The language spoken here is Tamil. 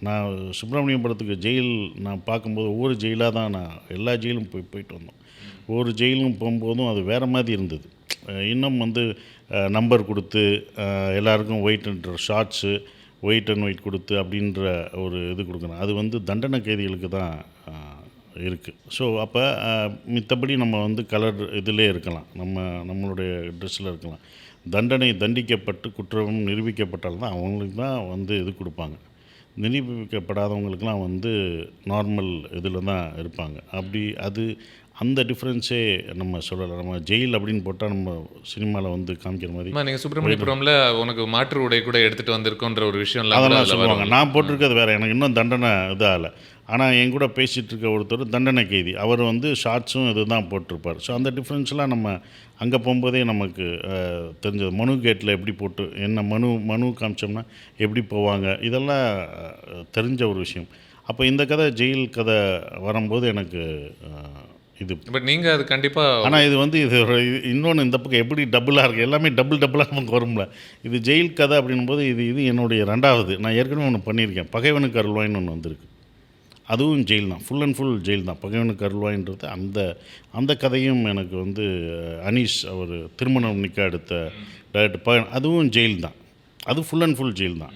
நான் சுப்பிரமணியம் படத்துக்கு ஜெயில் நான் பார்க்கும்போது ஒவ்வொரு ஜெயிலாக தான் நான் எல்லா ஜெயிலும் போயிட்டு வந்தோம். ஒவ்வொரு ஜெயிலும் போகும்போதும் அது வேறு மாதிரி இருந்தது. இன்னும் வந்து நம்பர் கொடுத்து எல்லாருக்கும் white and shorts white and white கொடுத்து அப்படின்ற ஒரு இது கொடுக்கணும். அது வந்து தண்டனை கைதிகளுக்கு தான் இருக்குது. ஸோ அப்போ மித்தபடி நம்ம வந்து கலர் இதிலே இருக்கலாம், நம்மளுடைய ட்ரெஸ்ஸில் இருக்கலாம். தண்டிக்கப்பட்டு குற்றம் நிரூபிக்கப்பட்டால்தான் அவங்களுக்கு தான் வந்து இது கொடுப்பாங்க. நிரூபிக்கப்படாதவங்களுக்கெலாம் வந்து நார்மல் இதில் தான் இருப்பாங்க. அப்படி அந்த டிஃப்ரென்ஸே நம்ம சொல்லலாம். நம்ம ஜெயில் அப்படின்னு போட்டால் நம்ம சினிமாவில் வந்து காமிக்கிற மாதிரி நீங்கள் சுப்பிரமணியபுரமில் உனக்கு மாற்று உடை கூட எடுத்துகிட்டு வந்திருக்கோன்ற ஒரு விஷயம் அதெல்லாம் சொல்லுவாங்க. நான் போட்டிருக்கிறது வேறு, எனக்கு இன்னும் தண்டனை இதாகலை. ஆனால் என் கூட பேசிகிட்டு இருக்க ஒருத்தர் தண்டனை கைதி, அவர் வந்து ஷார்ட்ஸும் இது தான் போட்டிருப்பார். ஸோ அந்த டிஃப்ரென்ஸ்லாம் நம்ம அங்கே போகும்போதே நமக்கு தெரிஞ்சது. மனு கேட்டில் எப்படி போட்டு என்ன மனு காமிச்சோம்னா எப்படி போவாங்க, இதெல்லாம் தெரிஞ்ச ஒரு விஷயம். அப்போ இந்த கதை ஜெயில் கதை வரும்போது எனக்கு இது பட் நீங்கள் அது கண்டிப்பாக. ஆனால் இது வந்து இன்னொன்று இந்த பக்கம் எப்படி டபுளாக இருக்குது, எல்லாமே டபுளாக நமக்கு வரும்ல. இது ஜெயில் கதை அப்படின்போது இது என்னுடைய 2வது. நான் ஏற்கனவே ஒன்று பண்ணியிருக்கேன், பகைவனுக்கு அருள்வாயின்னு ஒன்று வந்திருக்கு. அதுவும் ஜெயில் தான், ஃபுல் அண்ட் ஃபுல் ஜெயில் தான். பகைவனுக்கு அருள்வாயின்றது அந்த கதையும் எனக்கு வந்து அனீஷ் அவர் திருமணம் நிற்க எடுத்த டைரக்டர் அதுவும் ஜெயில் தான். அது ஃபுல் அண்ட் ஃபுல் ஜெயில் தான்.